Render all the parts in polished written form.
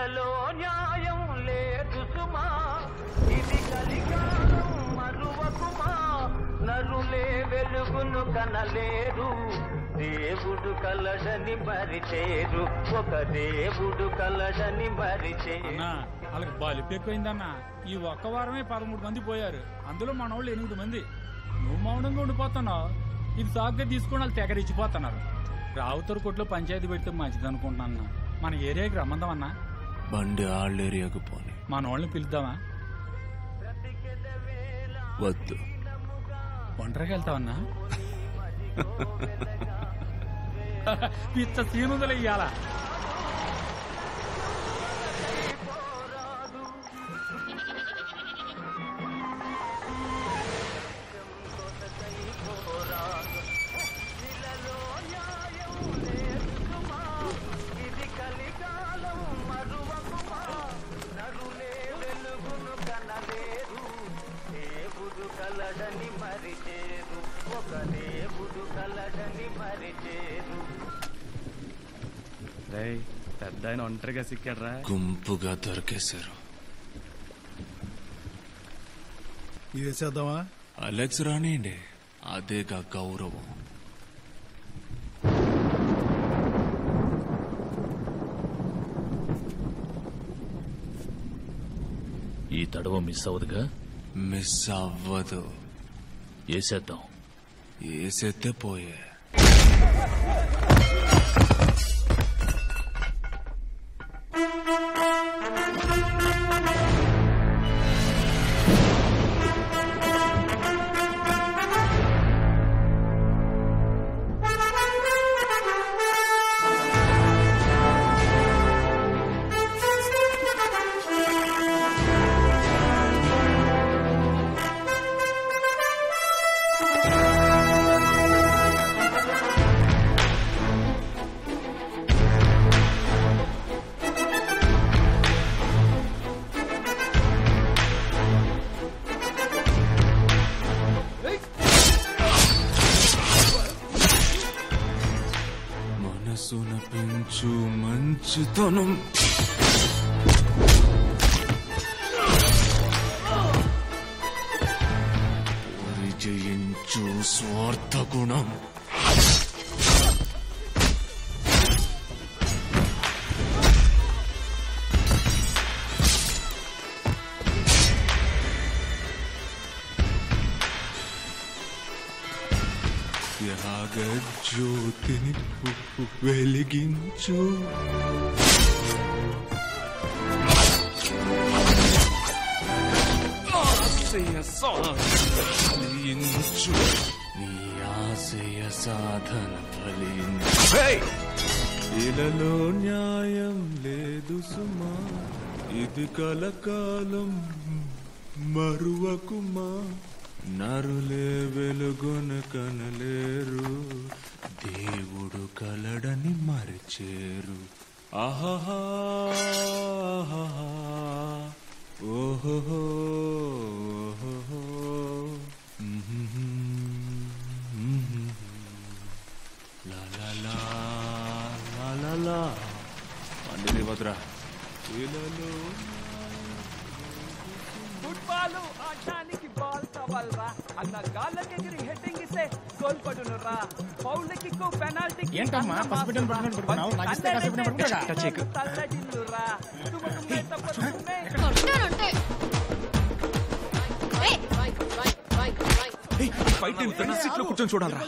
ఇలలో న్యాయం లేదు సుమా, ఇది కలికాలం మరువకుమా. నరులే వెలుగును కనలేరు, దేవుడు కలడని మరిచేరు. ఒక దేవుడు కలడని మరిచేరు. వాళ్ళకి బలిపు ఎక్కువైందన్నా. ఈ ఒక్క వారమే 13 మంది పోయారు, అందులో మన వాళ్ళు 8 మంది. నువ్వు మౌనంగా ఉండిపోతున్నావు, ఇది సాగ్గా తీసుకుని వాళ్ళు తెగరిచ్చిపోతున్నారు. రావుతూరు కొట్లో పంచాయతీ పెడితే మంచిది అనుకుంటున్నా. మన ఏరియాకి రమ్మందామన్నా. బండి వాళ్ళ ఏరియాకు పోనీ. మన వాళ్ళని పిలుద్దామా? వద్దు. ఒంటరికి వెళ్తావన్నా? పిచ్చ సీనుదలు ఇయ్యాలా? పెద్ద ఆయన ఒంటరిగా సిక్కాడ్రా. గుంపుగా దొరికేశారు. ఇదేసేద్దామా? అలెక్స్ రానియండి, అదేగా గౌరవం. ఈ తడవ మిస్ అవ్వదుగా? మిస్ అవ్వదు. వేసేద్దాం. వేసేస్తే పోయే. మనసున పెంచు మంచితనం, జయించు స్వార్థ గుణం. త్యాగ జ్యోతిని వెలిగించు. ఫలించు, నీ ఆశయ సాధన ఫలించు. ఇలలో న్యాయం లేదు సుమా, ఇది కలకాలం మరువకుమా. నరులే వెలుగును కనలేరు, దేవుడు కలడని మరిచేరు. ఆహా ఓహో లా పండిని వద్రా. ఇలలో ఫుట్బాల్ ఆడడానికి బాల్ కావాలరా అన్న గాల్లకెగిరి హెడ్డింగ్ ఇస్తే గోల్ పడునురా. ఫౌల్ కిక్ పెనాల్టీ ఏంటమ్మా పసిబిడ్డను పడుకున్నావు? నాకు ఇస్తే కాసేపు పడుకుంటాగా. తల్లడిల్లురా. తుమ్మే తప్పతుమ్మే ఫైట్ సీట్లో కూర్చొని చూడాలరా.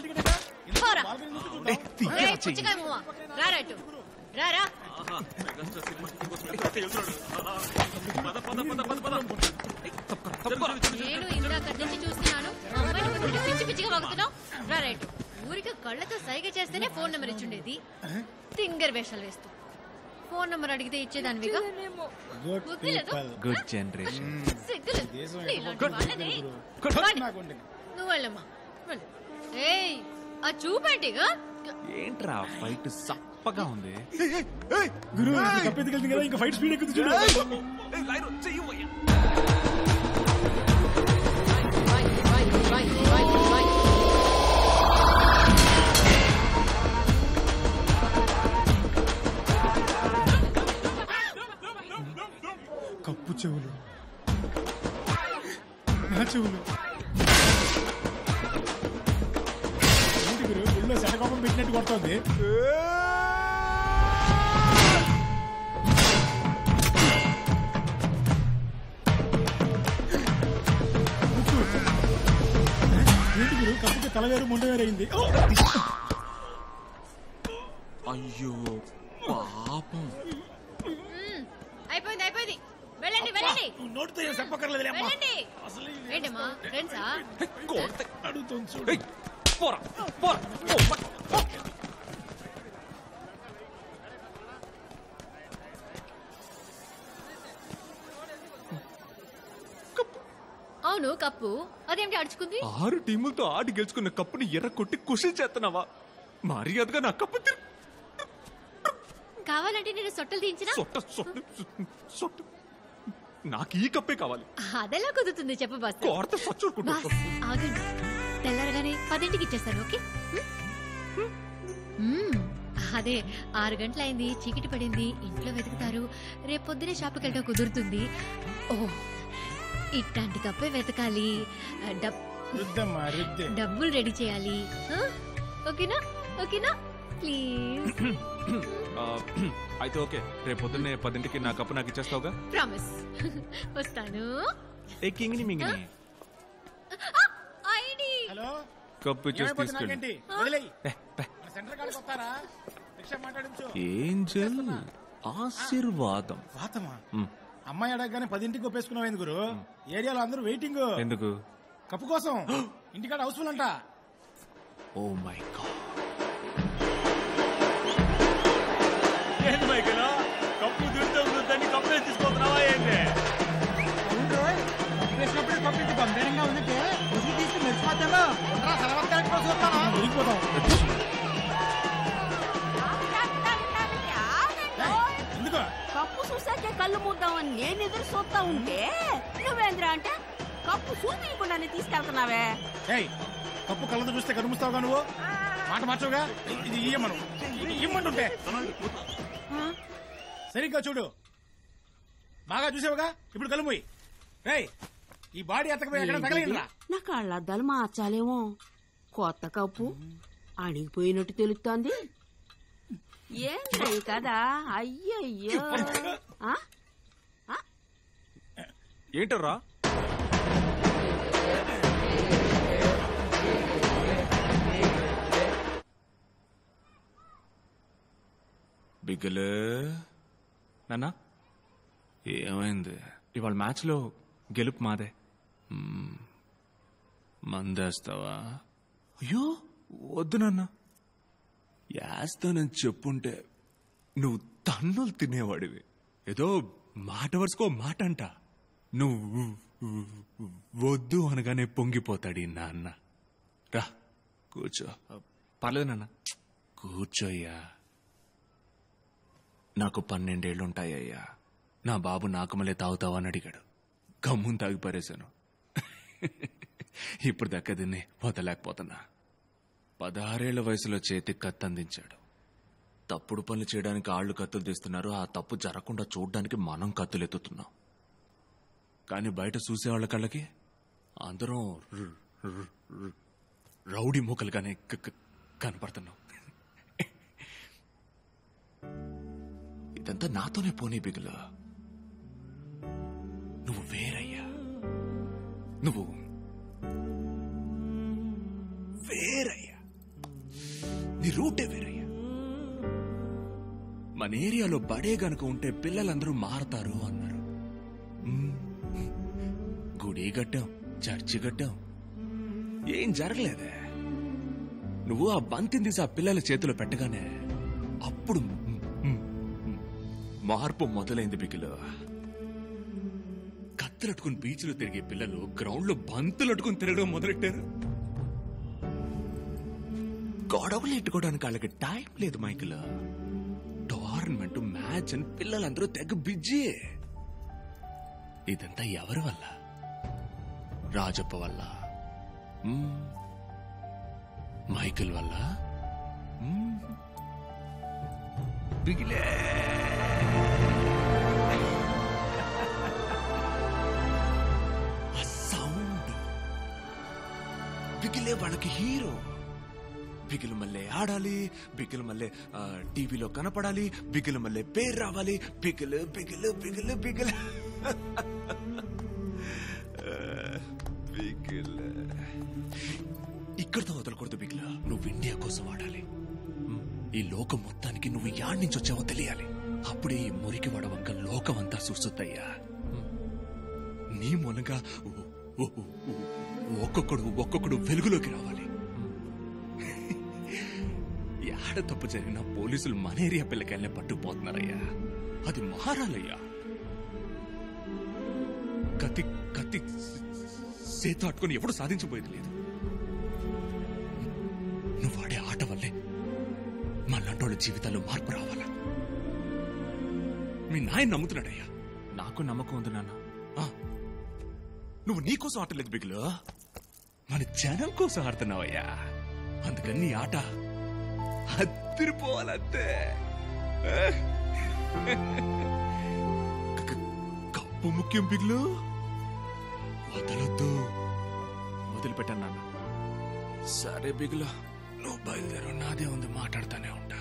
నేను ఇందాక నుంచి చూస్తున్నాను. పిచ్చి పిచ్చిగా వాగుతున్నావు. రైట్, ఊరికి కళ్ళతో సైగ చేస్తేనే ఫోన్ నెంబర్ ఇచ్చుండేది. తింగర్ వేషాలు వేస్తూ ఫోన్ నెంబర్ అడిగితే ఇచ్చేదానివిగా. Good generation. నువ్వు వెళ్ళమ్మా. ఏయ్, ఆ చూపేంటిగా. ఏంట్రా ఫైట్ సప్పగా ఉంది. గురు తప్పెత్తుకెళ్తుంది కదా, ఇంకా ఫైట్ స్పీడ్ ఎక్కుతుంది చూడు. చెవులు. గుళ్ళో శనకోపం పెట్టినట్టు కొడుతోంది. కప్పుకి తలవేరు ముండవేరైంది. అయ్యో పాపం. అయిపోయింది అయిపోయింది, వెళ్ళండి వెళ్ళండి. నోటితో ఏం చెప్పక్కర్లేదు. వెళ్ళండి. ఏంటమ్మా ఫ్రెండ్సా? అడుగుతుంది చూడు. అవును కప్పు అదేమిటి అడుచుకుంది? 6 టీములతో ఆడి గెలుచుకున్న కప్పుని ఎర్ర కొట్టి కుషి చేస్తున్నావా? మర్యాదగా నా కప్పు కావాలంటే నేను సొట్టలు తీయించినా? నాకు ఈ కప్పే కావాలి. అదెలా కుదురుతుంది చెప్పు బాస్. బాస్ ఆగండి, తెల్లారగానే 10ంటికి ఇచ్చేస్తాను. ఓకే? అదే 6 గంటలైంది, చీకటి పడింది, ఇంట్లో వెతుకుతారు, రేపు పొద్దునే షాప్కి వెళ్ళడం కుదురుతుంది. ఓ ఇట్లాంటి కప్పే వెతకాలి, డబ్బులు రెడీ చేయాలి. ఓకేనా? ఓకేనా ప్లీజ్? అయితే ఓకే, రేపు పొద్దున్నే 10ంటికి నా కప్పు నాకు ఇచ్చేస్తావుగా? ప్రామిస్. వస్తాను. కప్పు ఇచ్చేసి తీసుకెళ్ళి. ఏంజల్ ఆశీర్వాదం. అమ్మాయి అడగగానే 10ంటికి ఒప్పేసుకున్నావు గురు. ఏరియాలో అందరూ వెయిటింగ్. ఎందుకు? కప్పు కోసం. ఇంటికాడ హౌస్ఫుల్ అంట. Oh my god. ఏంటి మైకేల్, కప్పు దుర్దాన్ని కప్పు తీసుకోతున్నావా ఏంటి? వేసినప్పుడు కప్పు ఇంటి గంభీరంగా ఉందంటే ముసుగు తీసుకుని మెరిసిపోతాను. కప్పు చూసాకే కళ్ళు మూద్దామని నేను ఎదురు చూస్తా ఉంటే నువ్వేంద్ర అంటే కప్పు చూపించకుండానే తీసుకెళ్తున్నావే. కప్పు కళ్ళతో చూస్తే కనుముస్తావుగా నువ్వు? మాట మార్చవుగా. ఇది ఇయ్యమను, ఇమ్మంటుంటే. సరిగ్గా చూడు, బాగా చూసావుగా. ఇప్పుడు కలుముయి. ఈ బాడీ ఎత్తకపోయి ఎక్కడ తగలిందిరా? నా కళ్ళద్దాలు మార్చాలేమో. కొత్త కప్పు అణిగిపోయినట్టు తెలుస్తోంది. ఏంటి కదా? అయ్యయ్యో. ఏంటరా? బిగ్గలు నాన్నా, ఏమైంది? ఇవాళ మ్యాచ్ లో గెలుపు మాదే. మందేస్తావా? అయ్యో వద్దు నాన్న. వేస్తానని చెప్పుంటే నువ్వు తన్నులు తినేవాడివి. ఏదో మాట వరుసుకో మాట అంట. నువ్వు వద్దు అనగానే పొంగిపోతాడు ఈ నాన్న. రా కూర్చో. పర్లేదు నాన్న, కూర్చోయ్యా. నాకు 12 ఏళ్లుంటాయ్యా. నా బాబు నాకమలే తాగుతావా అని అడిగాడు. గమ్మును తాగి పారేశాను. ఇప్పుడు దక్క దీన్ని వదలేకపోతున్నా. 16 ఏళ్ల వయసులో చేతికి కత్తి అందించాడు. తప్పుడు పనులు చేయడానికి ఆళ్లు కత్తులు తీస్తున్నారు. ఆ తప్పు జరగకుండా చూడ్డానికి మనం కత్తులు ఎత్తుతున్నాం. కానీ బయట చూసేవాళ్ల కళ్ళకి అందరం రౌడీ మూకలుగానే కనపడుతున్నాం. ఇదంతా నాతోనే పోనీ బిగులు. నువ్వు వేరయ్యా. నువ్వు వేరయ్యా. నీ రూటే వేరయ్యా. మన ఏరియాలో బడే గనుక ఉంటే పిల్లలందరూ మారతారు అన్నారు. గుడి కట్టాం, చర్చి కట్టాం, ఏం జరగలేదే. నువ్వు ఆ బంతిని తీసి ఆ పిల్లల చేతిలో పెట్టగానే అప్పుడు మార్పు మొదలైంది బిగులు. కత్తులట్టుకుని బీచ్లో తిరిగే పిల్లలు గ్రౌండ్ లో బంతులట్టుకుని తిరగడం మొదలెట్టారు. గొడవలు ఎట్టుకోవడానికి వాళ్ళకి టైం లేదు మైకిల్. టోర్నమెంట్ మ్యాచ్ అని పిల్లలందరూ తెగ బిజీ. ఇదంతా ఎవరి వల్ల? రాజప్ప వల్ల, మైకిల్ వల్ల, బిగిలే. ఆ సౌండ్ బిగిలే వాళ్ళకి హీరో. బిగిలు మళ్ళీ ఆడాలి, బిగిలు మళ్ళీ టీవీలో కనపడాలి, బిగిలు మళ్ళీ పేరు రావాలి. బిగిలు బిగిలు బిగిలు బిగిలు బిగిలు. ఇక్కడితో వదలకూడదు బిగిలు. నువ్వు ఇండియా కోసం ఆడాలి. ఈ లోకం మొత్తానికి నువ్వు యాడ్ నుంచి వచ్చావో తెలియాలి. అప్పుడే ఈ మురికి వడవంక లోకం అంతా చూస్తుందయ్యా. నీ మూలంగా ఒక్కొక్కడు వెలుగులోకి రావాలి. యాడ తప్పు జరిగినా పోలీసులు మలేరియా పిల్లకాయలనే పట్టుకుపోతున్నారయ్యా. అది మారాలయ్యా. కత్తి కత్తి చేత అట్టుకుని ఎవడు సాధించబోయేది లేదు. నువ్వు ఆడే ఆట వల్లే మళ్ళంటోళ్ళ జీవితాల్లో మార్పు రావాలా. మీ నాయన నమ్ముతున్నాడయ్యా. నాకు నమ్మకం ఉంది నాన్న. నువ్వు నీకోసం ఆటలేదు బిగులు, మన జనం కోసం ఆడుతున్నావయ్యా. అందుకని నీ ఆట అదిరిపోవాలంతే. కప్పు ముఖ్యం బిగులు, వదలొద్దు. వదిలిపెట్టాను నాన్న. సరే బిగులు, నువ్వు బయలుదేరు. నాదే ఉంది, మాట్లాడుతానే ఉంటా.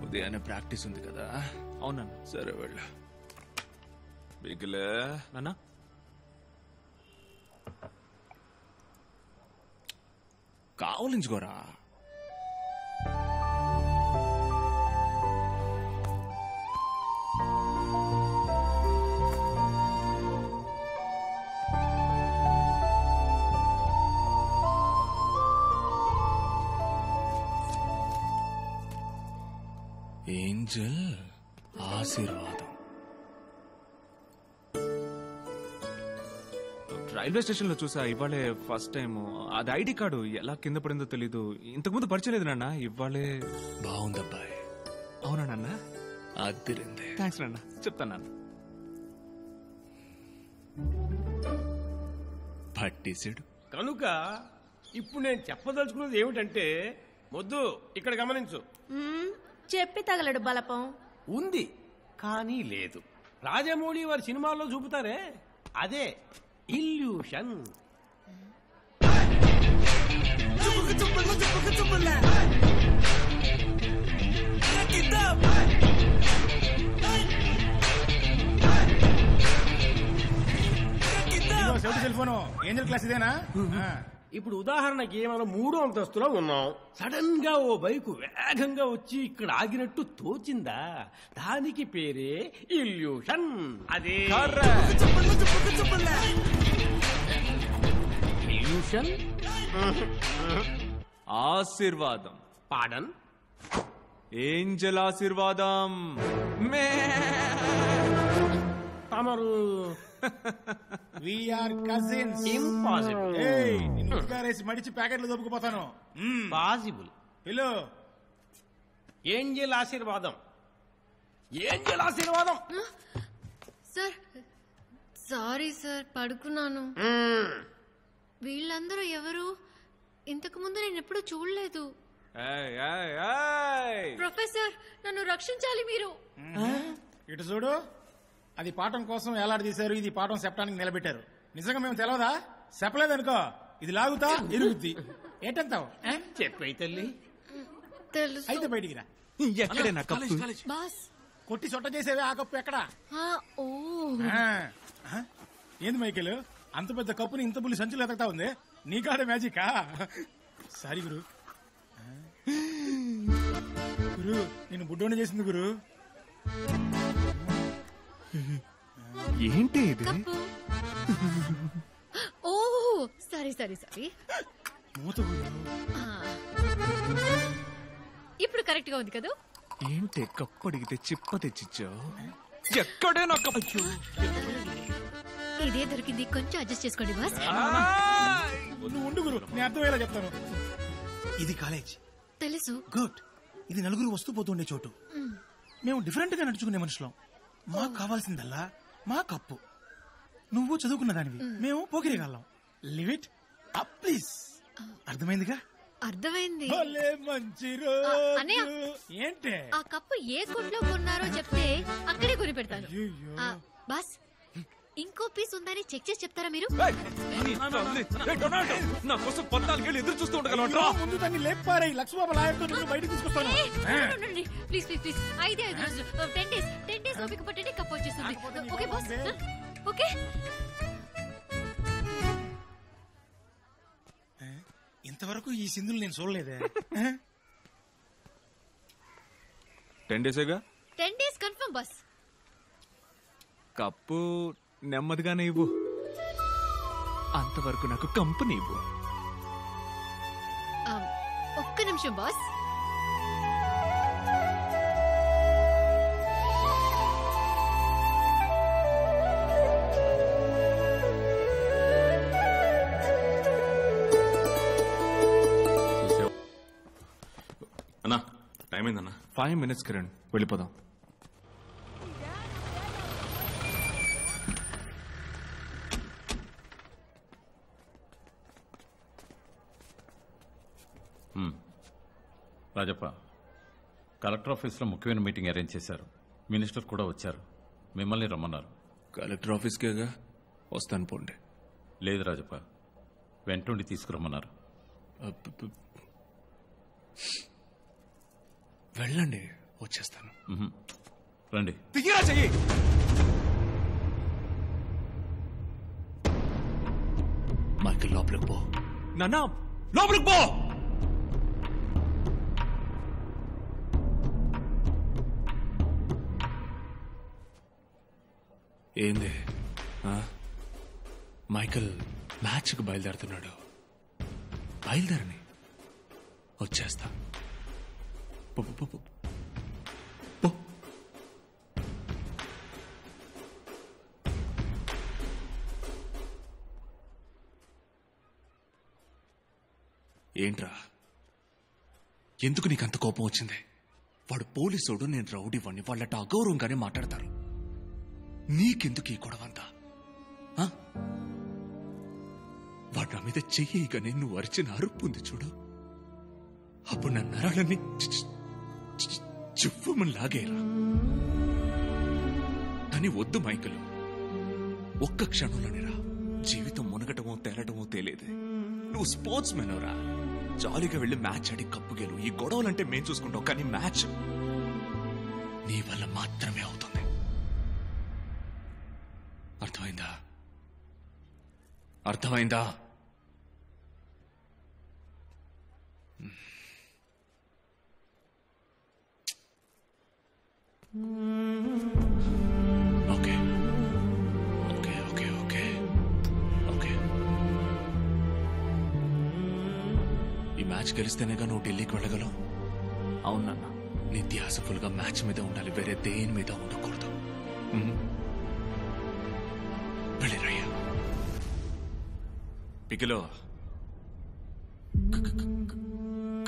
ఉదయాన్నే ప్రాక్టీస్ ఉంది కదా. అవునన్నా. సరే వెళ్ళు బిగులు. నాన్న కావలించుకోరా. ఏంజల్ ఆశీర్వాదం. రైల్వే స్టేషన్ లో చూసా ఇవాళే ఫస్ట్ టైం. అది ఐడి కార్డు ఎలా కింద పడిందో తెలీదు. ఇంతకుముందు పరిచయం లేదు నాన్న. ఇవాళే బాగుందబ్బాయి. అవునా నాన్న? అదిరింది. థ్యాంక్స్ నాన్న. చెప్తాను నాన్న. పట్టేసాడు. కనుక ఇప్పుడు నేను చెప్పదలుచుకున్నది ఏమిటంటే, మొద్దు ఇక్కడ గమనించు. చెప్పి తగలడు బలపం ఉంది కానీ లేదు. రాజమౌళి వారి సినిమాల్లో చూపుతారే, అదే illusion. Cell phone Angel class ఇదేనా? ఇప్పుడు ఉదాహరణకి మనం 3వ అంతస్తులో ఉన్నాం. సడన్ గా ఓ బైకు వేగంగా వచ్చి ఇక్కడ ఆగినట్టు తోచిందా, దానికి పేరే ఇల్యూషన్. అదే ఇల్యూషన్. ఆశీర్వాదం. పాడన్. ఏంజల్ ఆశీర్వాదం. తమరు వీఆర్ కజిన్స్. ఇంపాసిబుల్. నిన్ను ఉద్గారేసి మడిచి ప్యాకెట్లు దొబ్బుకుపోతాను. పాసిబుల్. హలో ఏంజల్ ఆశీర్వాదం. ఏంజల్ ఆశీర్వాదం. సార్ సారీ సార్, పడుకున్నాను. వీళ్ళందరూ ఎవరు? ఇంతకు ముందు నేను ఎప్పుడూ చూడలేదు. ప్రొఫెసర్, నన్ను రక్షించాలి మీరు. ఇటు చూడు, అది పాఠం కోసం ఎలాడదీశారు, ఇది పాఠం చెప్పడానికి నిలబెట్టారు. నిజంగా మేము తెలవదా? చెప్పలేదనుకో ఇది లాగుతా ఇరుగుద్ది. ఏంటంటావు? చెప్పే తల్లి. తెలుసు. అయితే బయటికి రా. ఎక్కడైనా కప్పు బాస్ కొట్టి సొట్ట చేసేవే ఆ కప్పు ఎక్కడా? ఓ ఏంది మైకేలు, అంత పెద్ద కప్పుని ఇంత బుల్లి సంచులు ఎతకతా ఉంది. నీ కాడే మ్యాజికా? సారీ గురు. గురు నేను బుడ్డోని చేసింది గురు. ఏంటి ఇది? ఓ సారీ సారీ సారీ. మూత గురు. ఇప్పుడు కరెక్ట్ గా ఉంది కదా? ఏంటి కప్పు అడిగితే చిప్ప తెచ్చిచ్చావు? ఎక్కడే నా కప్పు? ఇదే దొరికింది, కొంచెం అడ్జస్ట్ చేసుకోండి బాస్. నువ్వు ఉండు గురు, నేను అర్థమయ్యేలా చెప్తాను. ఇది కాలేజ్ తెలుసు. గుడ్. ఇది నలుగురు వస్తూ పోతుండే చోటు. మేము డిఫరెంట్ గా నడుచుకునే మనుషులం. మాకు కావాల్సిందల్లా మా కప్పు. నువ్వు చదువుకున్న దానివి, మేము పోకిరిగాళ్ళం. Leave it up please. అర్థమైందిగా? అర్థమైంది. మంచి అన్నయ్య, ఏంటే ఆ కప్పు ఏ కొట్లో కొన్నారో చెప్తే అక్కడే కొని పెడతాను. బాస్ ఇంకో పీస్ ఉందని చెక్ చేసి చెప్తారా మీరు? నా కోసం 14 ఏళ్ళు ఎదురు చూస్తూ ఉండగలరా? ముందు దాన్ని లేపారా లక్ష్మబాబు లాయర్తో నిన్ను బయటికి తీసుకొస్తాను. ప్లీజ్ ప్లీజ్ ప్లీజ్ 5 రోజులు 10 డేస్ ఓపిక పట్టండి, కప్ వచ్చేస్తుంది. Okay boss, okay. ఇంతవరకు ఈ సింధులు నేను చూడలేదే. 10 డేసేగా. 10 డేస్ కన్ఫర్మ్ బాస్. కప్పు నెమ్మదిగానే ఇవ్వు, అంతవరకు నాకు కంపెనీ ఇవ్వు. ఒక్క నిమిషం బాస్. అన్నా టైం అయిందన్నా. 5 minutes కిరణ్, వెళ్ళిపోదాం. రాజప్ప, కలెక్టర్ ఆఫీస్లో ముఖ్యమైన మీటింగ్ అరేంజ్ చేశారు. మినిస్టర్ కూడా వచ్చారు, మిమ్మల్ని రమ్మన్నారు. కలెక్టర్ ఆఫీస్కేగా, వస్తాను పోండి. లేదు రాజప్ప, వెంటుండి తీసుకురమ్మన్నారు. వెళ్ళండి, వచ్చేస్తాను. రండి. దిగిరా చెయ్యి. మైకిల్ లోపలికి పో. నాన్న లోపలికి పో. ఏంది? మైకిల్ మ్యాచ్కి బయలుదేరుతున్నాడు. బయలుదేరని, వచ్చేస్తా. ఏంట్రా, ఎందుకు నీకంత కోపం వచ్చింది? వాడు పోలీసోడు, నేను రౌడీవాణ్ణి, వాళ్ళట అగౌరవంగానే మాట్లాడతారు. నీకెందుకు ఈ గొడవంతా? వాడు నా మీద చెయ్యగానే నువ్వు అరిచిన అరుపు ఉంది చూడు, అప్పుడు నా నరాలన్నీ చువ్వమని లాగేరా. కానీ వద్దు మైకలు, ఒక్క క్షణంలోనేరా జీవితం మునగటమో తేలటమో తేలేదే. నువ్వు స్పోర్ట్స్ మెన్ రా, జాలీగా వెళ్ళి మ్యాచ్ ఆడి కప్పు గెలు. ఈ గొడవలంటే మేం చూసుకుంటావు, కానీ మ్యాచ్ నీ వల్ల మాత్రమే అవుతుంది. అర్థమైందా? అర్థమైందా? Okay okay okay okay okay. ఈ మ్యాచ్ గెలిస్తేనేగా నువ్వు ఢిల్లీకి వెళ్ళగలవు. అవునన్నా, నీ ధ్యాసఫుల్ గా మ్యాచ్ మీద ఉండాలి, వేరే దేని మీద ఉండకూడదు. వెళ్ళిరయ్యా. బిగిలో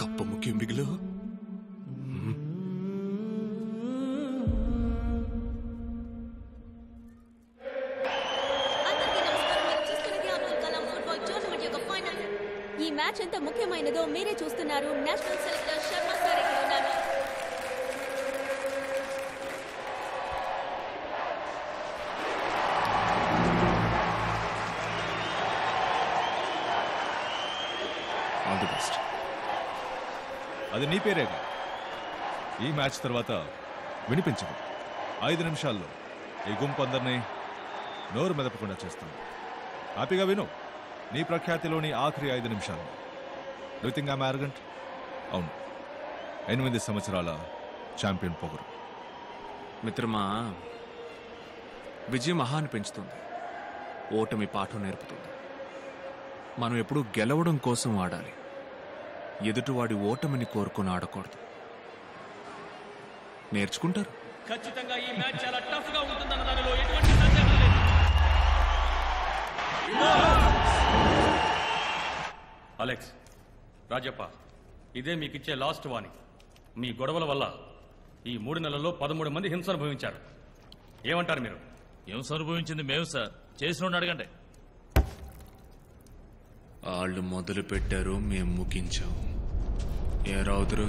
కప్పు ముఖ్యం. బిగిలో ఈ మ్యాచ్ ఎంత ముఖ్యమైనదో మీరే చూస్తున్నారు. నేషనల్ సెలెక్టర్ శర్మ సార్ ఇక్కడ ఉన్నారు. All the best. అది నీ పేరేగా. ఈ మ్యాచ్ తర్వాత వినిపించదు. 5 నిమిషాల్లో ఈ గుంపు అందరినీ నోరు మెదపకుండా చేస్తాను. హ్యాపీగా విను. నీ ప్రఖ్యాతిలోని ఆఖరి 5 నిమిషాలు. Do think I'm arrogant? అవును, 8 సంవత్సరాల ఛాంపియన్ పొగరు. మిత్రమా, విజయం మహాన్ని పెంచుతుంది, ఓటమి పాఠం నేర్పుతుంది. మనం ఎప్పుడూ గెలవడం కోసం ఆడాలి, ఎదుటివాడి ఓటమిని కోరుకొని ఆడకూడదు. నేర్చుకుంటారు. ఖచ్చితంగా ఈ మ్యాచ్ చాలా టఫ్ గా ఉంటుందన్న దానిలో ఎటువంటి సందేహం లేదు. అలెక్స్, రాజప్ప, ఇదే మీకిచ్చే లాస్ట్ వార్నింగ్. మీ గొడవల వల్ల ఈ 3 నెలల్లో 13 మంది హింస అనుభవించారు. ఏమంటారు మీరు? హింస అనుభవించింది మేము సార్, చేసిన అడగండి. వాళ్ళు మొదలు పెట్టారు, మేము ముగించాం. ఏ రావుతురు?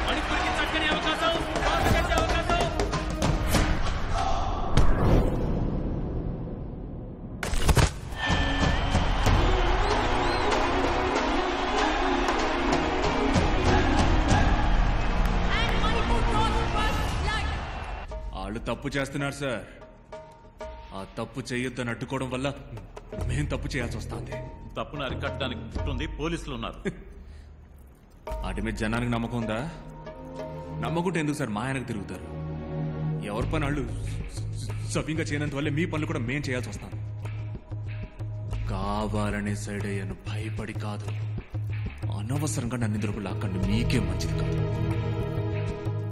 మణిపూర్కి చక్కని అవకాశం, వాళ్ళు తప్పు చేస్తున్నారు సార్. ఆ తప్పు చేయొద్దని అడ్డుకోవడం వల్ల మేం తప్పు చేయాల్సి వస్తుంది. తప్పును అరికట్టడానికి పుట్టింది పోలీసులు ఉన్నారు. వాటి మీద జనానికి నమ్మకం ఉందా? నమ్మకుంటే ఎందుకు సార్ మా ఆయనకు తిరుగుతారు? ఎవరి పని వాళ్ళు సవ్యంగా చేయనంత వల్లే మీ పనులు కూడా మేం చేయాల్సి వస్తాను. కావాలనే సైడ్ అయ్యాను, భయపడి కాదు. అనవసరంగా నన్ను ఇందులోకి లాక్కండి, మీకే మంచిది కాదు.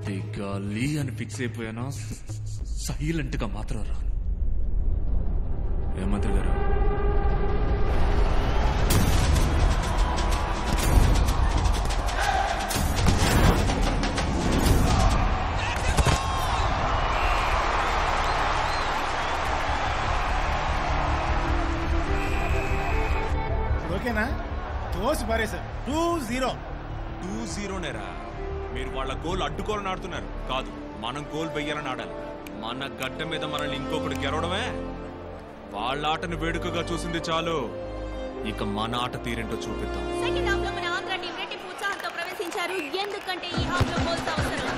దిగాలి అని ఫిక్స్ అయిపోయానా సైలెంట్ గా మాత్రం రాను. ఏమంత్రి గారు, ఓకేనా? దోసి పారేశారు. 2-0. 2-0నేరా? మీరు వాళ్ళ గోల్ అడ్డుకోవాలని ఆడుతున్నారు. కాదు, మనం గోల్ వెయ్యాలని ఆడాలి. మన గడ్డ మీద మనల్ని ఇంకొకటి గెలవడమే. వాళ్ళ ఆటను వేడుకగా చూసింది చాలు, ఇక మన ఆట తీరేంటో చూపిద్దాం. సెకండ్ హాఫ్ లో మన ఆంధ్ర టీం రెట్టింపు ఉత్సాహంతో ప్రవేశించారు. ఎందుకంటే ఈ హాఫ్ లో గోల్స్ అవసరం.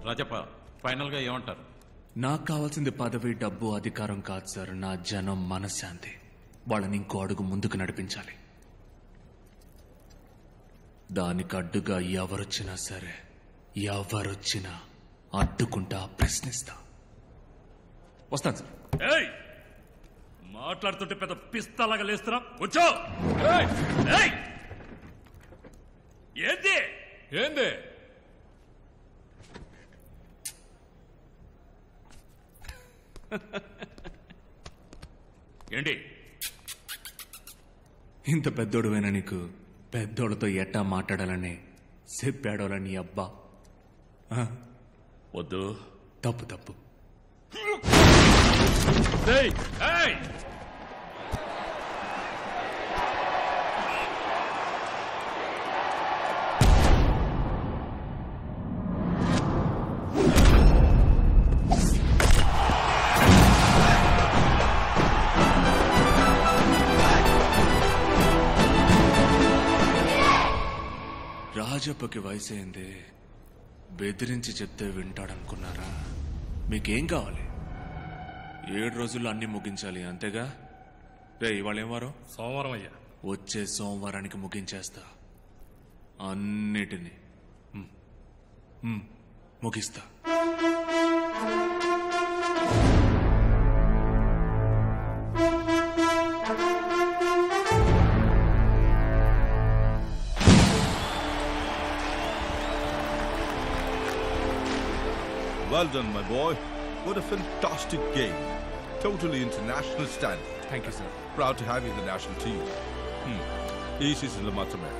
రజప, ఫైనల్ గా ఏమంటారు? నాకు కావాల్సింది పదవి, డబ్బు, అధికారం కాదు సార్. నా జనం మనశ్శాంతి. వాళ్ళని ఇంకో అడుగు ముందుకు నడిపించాలి. దానికి అడ్డుగా ఎవరొచ్చినా సరే, ఎవరొచ్చినా అడ్డుకుంటా, ప్రశ్నిస్తా. వస్తాను సార్. మాట్లాడుతుంటే పెద్ద పిస్తాలాగా లేస్తున్నా. వచ్చో. ఏంది ఏంది? ఏంటి ఇంత పెద్దోడువైనా నీకు పెద్దోళ్ళతో ఎట్టా మాట్లాడాలని చెప్పాడోలని అబ్బా? వద్దు. తప్పు తప్పు. రాజప్పకి వయసైంది, బెదిరించి చెప్తే వింటాడనుకున్నారా? మీకేం కావాలి? 7 రోజుల్లో అన్ని ముగించాలి, అంతేగా? రే, ఇవాళ ఏం వారం? సోమవారం అయ్యా. వచ్చే సోమవారానికి ముగించేస్తా అన్నిటినీ. ముగిస్తా. Well done, my boy. What a fantastic game. Totally international standing. Thank you, sir. Proud to have you in the national team. ఈ సీజన్లో మాత్రమే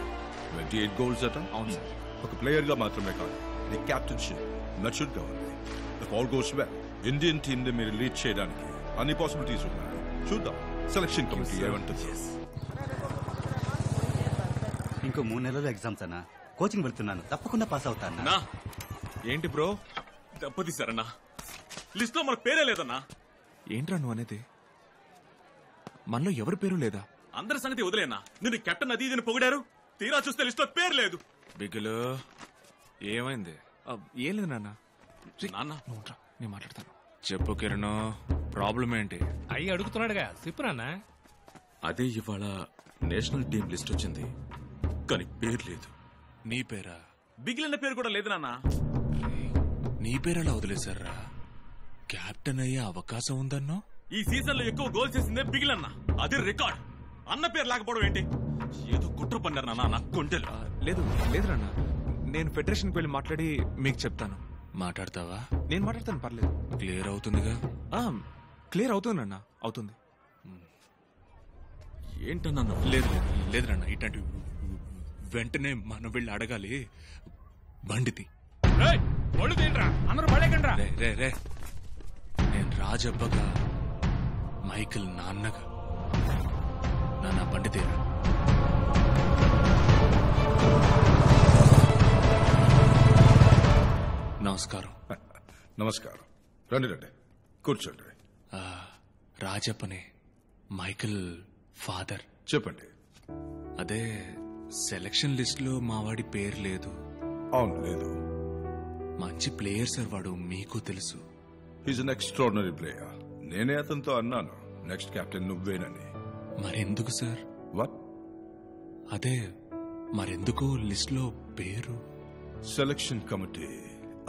28 గోల్స్ అట. అవును సార్. ఒక ప్లేయర్గా మాత్రమే కాదు, నీ క్యాప్టెన్షిప్ మెచ్యూర్డ్గా ఉంది. If all goes well, Indian టీంని మీరు లీడ్ చేయడానికి అన్ని పాసిబిలిటీస్ ఉన్నాయి. చూద్దాం సెలక్షన్ కమిటీ ఏమంటుంది. ఇంకో 3 నెలలు ఎగ్జామ్స్ అన్నా. కోచింగ్ వెళ్తున్నాను, తప్పకుండా పాస్ అవుతాను. ఏంటి బ్రో దెబ్బతీశారన్నా? లిస్ట్ లో మన పేరే లేదన్నా. ఏంట్రా నువ్వు అనేది? మనలో ఎవరి పేరు లేదా? అందరి సంగతి వదిలేనా? నిన్ను కెప్టెన్ అది ఇదని పొగిడారు, తీరా చూస్తే లిస్ట్ లో పేరు లేదు. బిగులు ఏమైంది? ఏం లేదు నాన్న. నాన్న నేను మాట్లాడతాను. చెప్పు కిరణ్, ప్రాబ్లం ఏంటి? అయ్యి అడుగుతున్నాడుగా, చెప్పు నాన్న. అదే ఇవాళ నేషనల్ టీం లిస్ట్ వచ్చింది, కానీ పేరు లేదు. నీ పేరా? బిగిలిన పేరు కూడా లేదు నాన్న. నీ పేరెలా వదిలేశారా? కెప్టెన్ అయ్యే అవకాశం ఉందన్నో. ఈ సీజన్ లో ఎక్కువ గోల్ చేసిందే బిగిలన్న, అది రికార్డ్. అన్న పేరు లేకపోవడం ఏంటి? ఏదో కుట్ర పన్నారు నాన్న. కొంటెలు లేదు లేదు నాన్న, నేను ఫెడరేషన్కి వెళ్ళి మాట్లాడి మీకు చెప్తాను. మాట్లాడతావా? నేను మాట్లాడతాను, పర్లేదు. క్లియర్ అవుతుందిగా? క్లియర్ అవుతుంది అన్న, అవుతుంది. ఏంటన్నా? లేదు లేదన్నా, ఇట్లాంటి వెంటనే మనం వెళ్ళి అడగాలి. బండితి రే నేను రాజబ్బగా, మైకిల్ నాన్నగా, నా బండి తీరా. నమస్కారం. నమస్కారం. రండి రండి, కూర్చోండి. రాజప్పనే, మైకిల్ ఫాదర్. చెప్పండి. అదే సెలక్షన్ లిస్ట్ లో మావాడి పేరు లేదు. అవును, లేదు. మంచి ప్లేయర్ సార్ వాడు, మీకు తెలుసు. He's an extraordinary player. నేనే అతనితో అన్నాను నెక్స్ట్ కెప్టెన్ నువ్వేనని. మరెందుకు సార్? వాట్? అదే మరెందుకు లిస్ట్ లో పేరు? సెలక్షన్ కమిటీ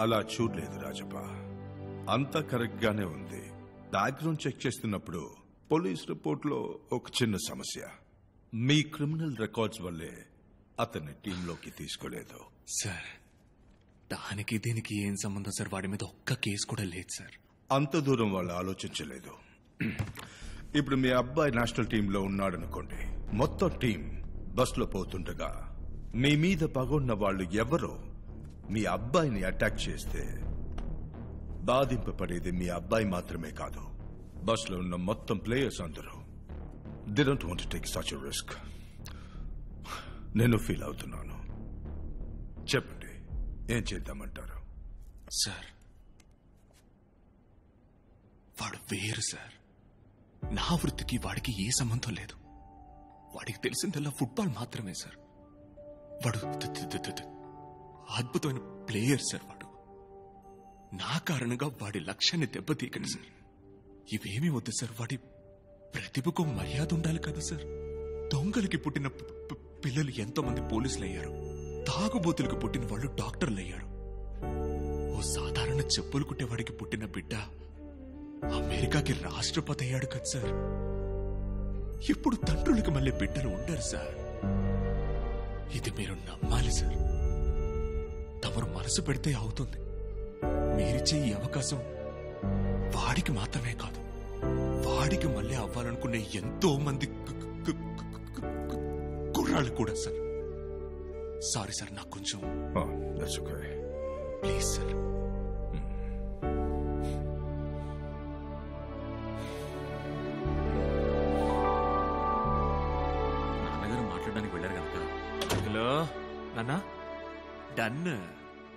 అలా చూడలేదు రాజప్ప. అంతా కరెక్ట్ గానే ఉంది. బ్యాక్గ్రౌండ్ చెక్ చేస్తున్నప్పుడు పోలీస్ రిపోర్ట్ లో ఒక చిన్న సమస్య. మీ క్రిమినల్ రికార్డ్స్ వల్లే అతన్ని టీంలోకి తీసుకోలేదు. సార్ దానికి దీనికి ఏం సంబంధం సార్? వాడి మీద ఒక్క కేసు కూడా లేదు సార్. అంత దూరం వాళ్ళు ఆలోచించలేదు. ఇప్పుడు మీ అబ్బాయి నేషనల్ టీంలో ఉన్నాడనుకోండి, మొత్తం టీం బస్లో పోతుండగా మీ మీద పగొన్న వాళ్ళు ఎవరో మీ అబ్బాయిని అటాక్ చేస్తే బాధింపబడేది మీ అబ్బాయి మాత్రమే కాదు, బస్లో ఉన్న మొత్తం ప్లేయర్స్ అందరూ. They don't want to take such a risk. నేను ఫీల్ అవుతున్నాను. చెప్పండి, ఏం చేద్దామంటారు? సార్ వాడు వేరు సార్. నా వృత్తికి వాడికి ఏ సంబంధం లేదు. వాడికి తెలిసిందల్లా ఫుట్బాల్ మాత్రమే సార్. వాడు అద్భుతమైన ప్లేయర్ సార్. వాడు నా కారణంగా వాడి లక్ష్యాన్ని దెబ్బతీయకండి సార్. ఇవేమీ వద్దు సార్. వాడి ప్రతిభకు మర్యాద ఉండాలి కదా సార్. దొంగలకి పుట్టిన పిల్లలు ఎంతో మంది పోలీసులు అయ్యారు. తాగుబోతులకు పుట్టిన వాళ్ళు డాక్టర్లు అయ్యారు. ఓ సాధారణ చెప్పులు కుట్టేవాడికి పుట్టిన బిడ్డ అమెరికాకి రాష్ట్రపతి అయ్యాడు కదా సార్. ఇప్పుడు తండ్రులకు మళ్ళీ బిడ్డలు ఉండరు సార్. ఇది మీరు నమ్మాలి సార్. తమరు మనసు పెడితే అవుతుంది. మీరిచ్చే ఈ అవకాశం వాడికి మాత్రమే కాదు, వాడికి మళ్ళీ అవ్వాలనుకునే ఎంతో మంది కుర్రాళ్ళు కూడా సార్. సారీ సార్, నాకు కొంచెం ప్లీజ్ సార్. నాన్నగారు మాట్లాడడానికి వెళ్ళారు కనుక. హలో నాన్న, డన్.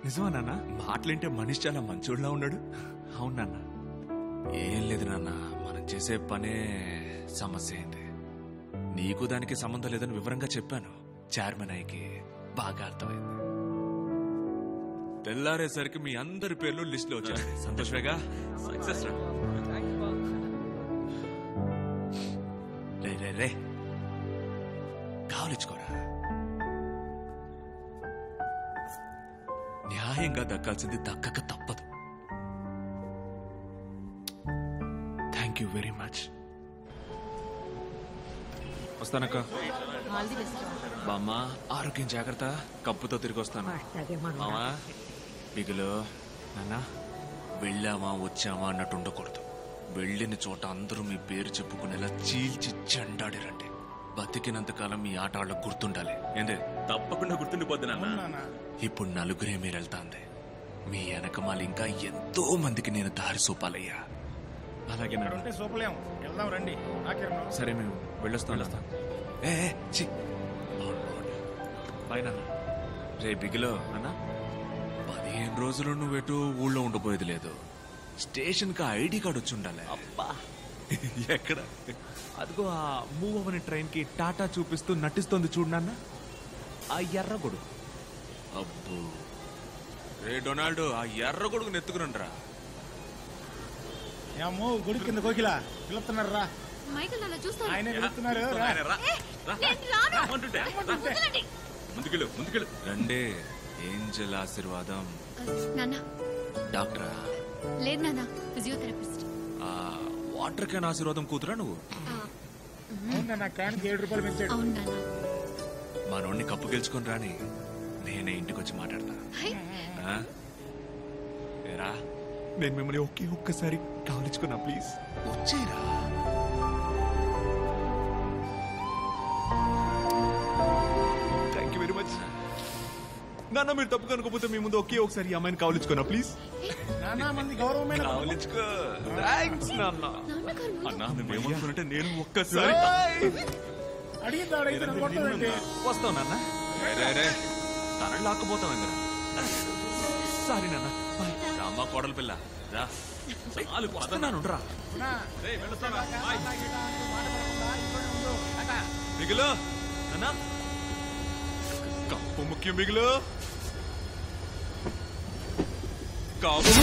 నిజమా నాన్న? మాటలంటే మనిషి చాలా మంచోళ్ళలా ఉన్నాడు. అవును నాన్న. ఏం లేదు నాన్న, మనం చేసే పనే సమస్య అయింది. నీకు దానికి సంబంధం లేదని వివరంగా చెప్పాను. చైర్మన్ అయ్యకి బాగా అర్థమైంది. తెల్లారేసరికి మీ అందరి పేర్లు లిస్ట్ లో వచ్చాయి. సంతోషమేగా? సక్సెస్ రా. రే కావలించుకోరా. న్యాయంగా దక్కాల్సింది దక్కక తప్పదు. Thank you very much. వస్తానక్క. బామ్మ, ఆరోగ్యం జాగ్రత్త. కప్పుతో తిరిగి వస్తాను. మామా బిగులు. నాన్న, వెళ్ళామా వచ్చామా అన్నట్టు ఉండకూడదు. వెళ్ళిన చోట అందరూ మీ పేరు చెప్పుకునేలా చీల్చి చెండాడిరండి. బతికినంతకాలం మీ ఆట వాళ్ళకు గుర్తుండాలి. ఏందే? తప్పకుండా గుర్తుండిపోద్ది నాన్న. ఇప్పుడు నలుగురే మీరు వెళ్తాంది. మీ వెనకమాల ఇంకా ఎంతో మందికి నేను దారి చూపాలయ్యా. అలాగే సూపలేం. వెళ్దాం రండి. సరే, మేము వెళ్ళొస్తాం. బాయ్ నాన్న. రే బిగిలో అన్న, 15 రోజులు నువ్వెటు ఊళ్ళో ఉండిపోయేది లేదు. స్టేషన్ కి ఐడి కార్డు వచ్చి ఉండాలి. అబ్బా, ఎక్కడ? అదిగో ఆ మూవ్ అవని ట్రైన్ కి టాటా చూపిస్తూ నటిస్తోంది చూడు నాన్న, ఆ ఎర్ర గొడుగు. అబ్బో రే డొనాల్డో, ఆ ఎర్ర గొడుగు నెత్తుకురండ్రా. ఏమో గొడుగు కింద కోకిలా పిలుస్తున్నారు రా. మైకిల్ నన్ను చూస్తాను. ఆయన పిలుస్తున్నారు. ముందుకెళ్ళు. రండి. ఏంజల్ ఆశీర్వాదం. నాన్న. డాక్టరా? లేదు నాన్న, ఫిజియోథెరపిస్ట్. వాటర్ క్యాన్ ఆశీర్వాదం కూతురా నువ్వు? అవును నాన్న. మనోడిని కప్పు గెలుచుకొని రాని, నేనే ఇంటికి వచ్చి మాట్లాడతా. ఏరా నేను మిమ్మల్ని ఒక్కసారి కావలించుకున్నా ప్లీజ్ వచ్చేరా. Thank you very much. నాన్న మీరు తప్పు కనుకోపోతే మీ ముందు ఒకసారి ఈ అమ్మాయిని కావలించుకున్నా ప్లీజ్. కావలించుకో. థ్యాంక్స్ నాన్న. అన్నా నువ్వేమనుకున్నట్టే నేను ఒక్కసారి వస్తావు నాన్న. తనని లాక్కుపోతావు ఇంద్ర. సారీ నాన్న. అమ్మ కోడలు పిల్ల రా. చాలు వస్తున్నాను రా. మిగులు అన్నా కప్పు ముఖ్యం మిగులు. కాపు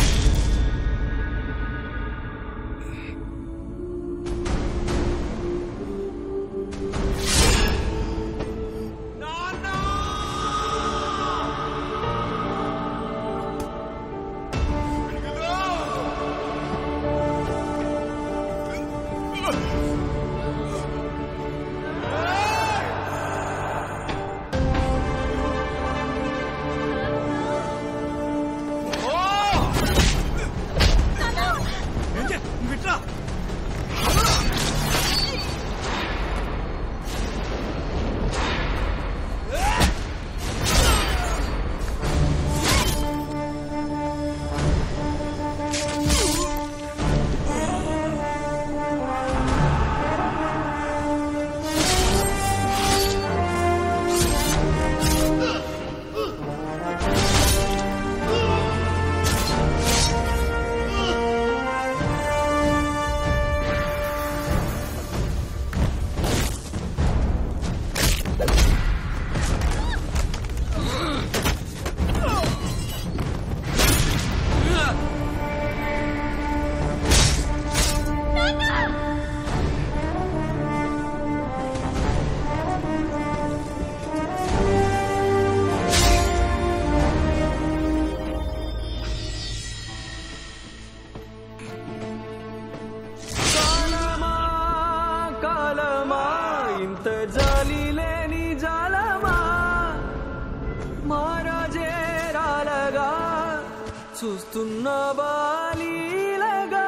చూస్తున్న బాలీలగా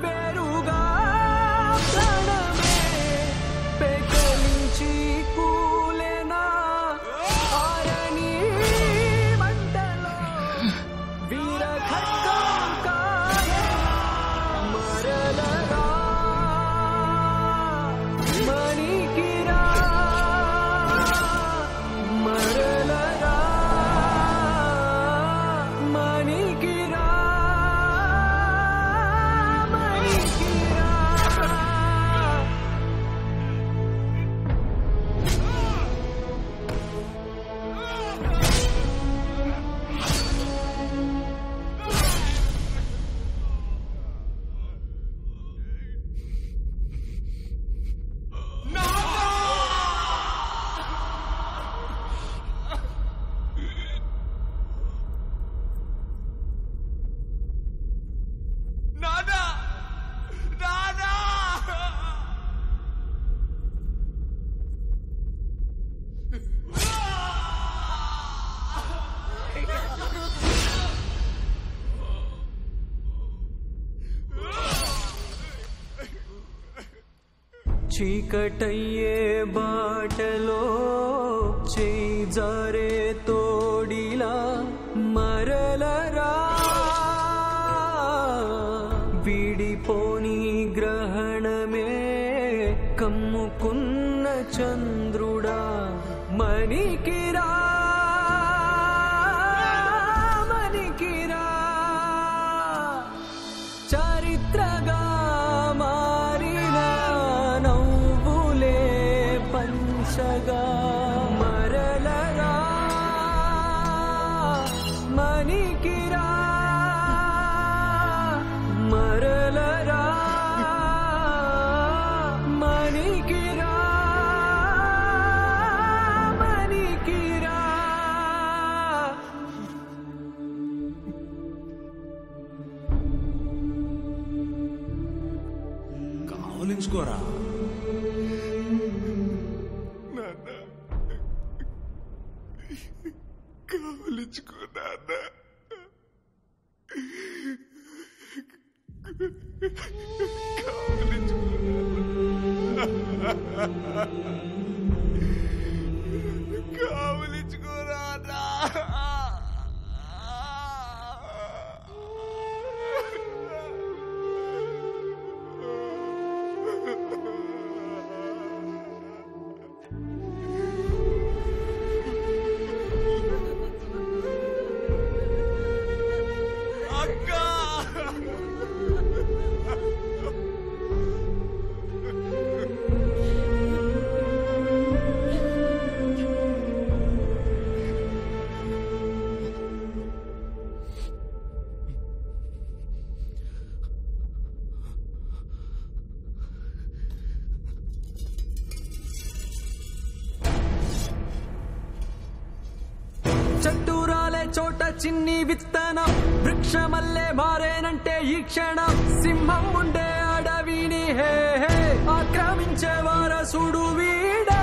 వేరుగా ప్రాణమే పెకలించి కూలెనా ఆరని మంటలో వీర ఖడ్గం కాయ మరలరా మణికిరా మరలరా చీకటయ్యే బాటలో చేయి జారే తోడిలా మరలరా విడిపోని గ్రహణమే కమ్ముకున్న చంద్రుడా మణికిరా మణికిరా చరిత్రగా పంచగా మరలరా మణికిరా మరలరా మణికిరా మణికిరా కావలించుకోరా. కావలించుకో నాన్న. కావలించుకోరా చట్టూరాలే చోట చిన్ని విత్తనం వృక్షమల్లే మారేనంటే ఈ క్షణం సింహం ఉండే అడవిని హే హే ఆక్రమించే వారసుడు వీడే